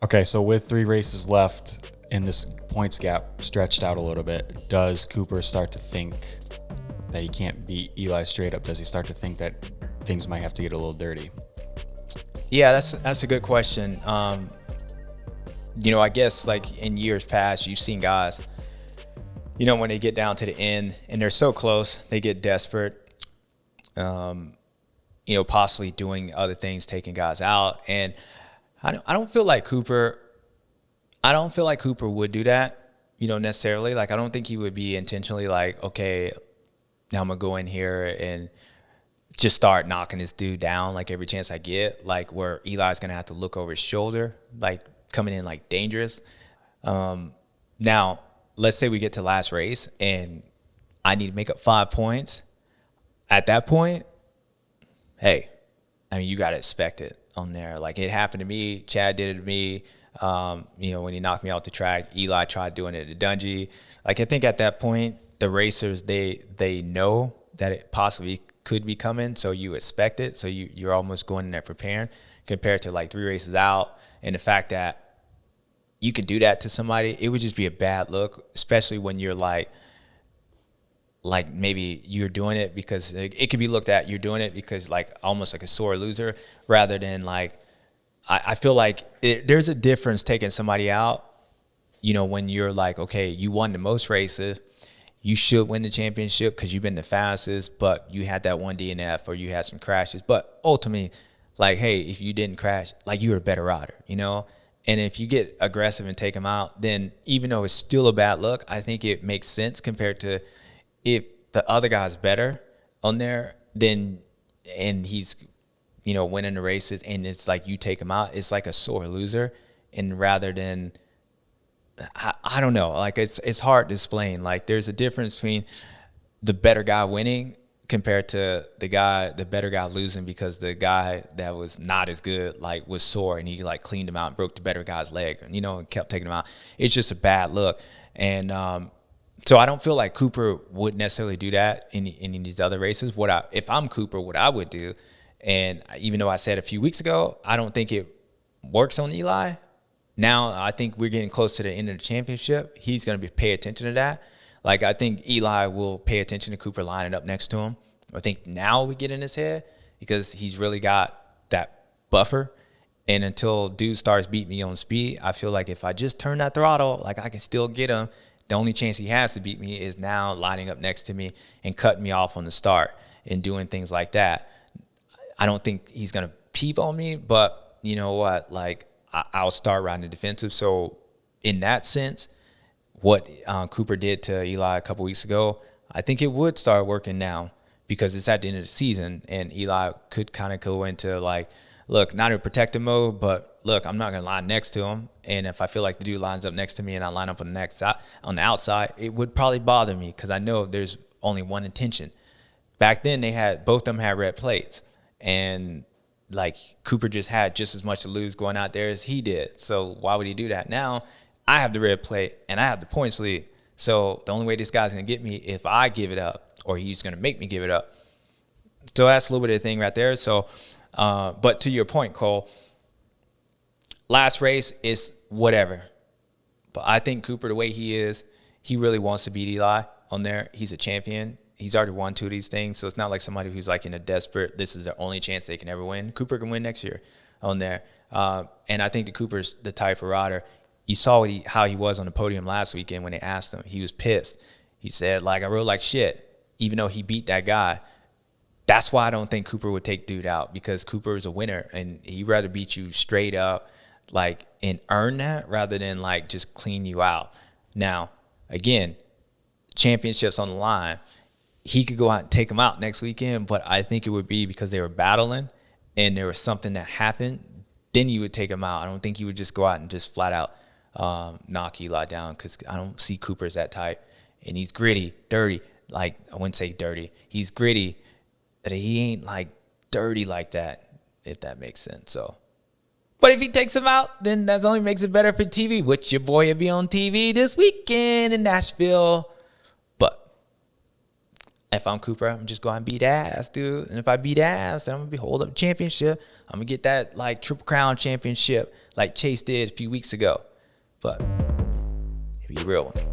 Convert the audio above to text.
Okay, so with 3 races left and this points gap stretched out a little bit, does Cooper start to think that he can't beat Eli straight up? Does he start to think that things might have to get a little dirty? Yeah, that's a good question. I guess like in years past, you've seen guys, when they get down to the end and they're so close, they get desperate. Possibly doing other things, taking guys out, and I don't feel like Cooper. I don't feel like Cooper would do that, necessarily. Like I don't think he would be intentionally like, okay, now I'm gonna go in here and just start knocking this dude down like every chance I get, like where Eli's gonna have to look over his shoulder, like coming in like dangerous. Now, let's say we get to last race and I need to make up 5 points. At that point, hey, I mean, you got to expect it on there. Like it happened to me. Chad did it to me. When he knocked me off the track, Eli tried doing it at Dungey. Like I think at that point, the racers, they know that it possibly could be coming, so you expect it. So you're almost going in there preparing compared to like 3 races out. And the fact that you could do that to somebody, it would just be a bad look, especially when you're like maybe you're doing it because it could be looked at you're doing it because like almost like a sore loser rather than like I feel like there's a difference taking somebody out, when you're like, okay, you won the most races, you should win the championship because you've been the fastest, but you had that one DNF or you had some crashes. But ultimately, like, hey, if you didn't crash, like you were a better rider, And if you get aggressive and take them out, then even though it's still a bad look, I think it makes sense compared to if the other guy's better on there, then and he's winning the races, and it's like you take him out, it's like a sore loser, and rather than I don't know, like it's hard to explain. Like there's a difference between the better guy winning compared to the better guy losing because the guy that was not as good like was sore and he like cleaned him out and broke the better guy's leg, and kept taking him out. It's just a bad look, and so I don't feel like Cooper would necessarily do that in these other races. If I'm Cooper, what I would do, and even though I said a few weeks ago, I don't think it works on Eli. Now I think we're getting close to the end of the championship. He's going to pay attention to that. Like I think Eli will pay attention to Cooper lining up next to him. I think now we get in his head because he's really got that buffer. And until dude starts beating me on speed, I feel like if I just turn that throttle, like I can still get him. The only chance he has to beat me is now lining up next to me and cutting me off on the start and doing things like that. I don't think he's going to peep on me, but you know what? Like I'll start riding the defensive. So in that sense, what Cooper did to Eli a couple weeks ago, I think it would start working now because it's at the end of the season and Eli could kind of go into like, look, not in protective mode, but look, I'm not going to line next to him. And if I feel like the dude lines up next to me and I line up on the outside, it would probably bother me because I know there's only one intention. Back then, both of them had red plates. And like Cooper just had just as much to lose going out there as he did. So why would he do that? Now I have the red plate and I have the points lead. So the only way this guy's going to get me if I give it up or he's going to make me give it up. So that's a little bit of the thing right there. So, but to your point, Cole, last race is whatever. But I think Cooper, the way he is, he really wants to beat Eli on there. He's a champion. He's already won 2 of these things. So it's not like somebody who's like in a desperate, this is their only chance they can ever win. Cooper can win next year on there. And I think the Cooper's the type of rider. You saw how he was on the podium last weekend when they asked him. He was pissed. He said, like, I rode like shit, even though he beat that guy. That's why I don't think Cooper would take dude out because Cooper is a winner and he'd rather beat you straight up, like, and earn that rather than, like, just clean you out. Now, again, championships on the line. He could go out and take him out next weekend, but I think it would be because they were battling and there was something that happened. Then you would take him out. I don't think you would just go out and just flat out knock Eli down because I don't see Cooper as that type. And he's gritty, dirty. Like, I wouldn't say dirty. He's gritty, but he ain't, like, dirty like that, if that makes sense. So, but if he takes him out, then that only makes it better for TV, which your boy will be on TV this weekend in Nashville. But if I'm Cooper, I'm just going to beat ass, dude. And if I beat ass, then I'm going to be hold up championship. I'm going to get that, like, Triple Crown championship, like Chase did a few weeks ago. But it'd be a real one.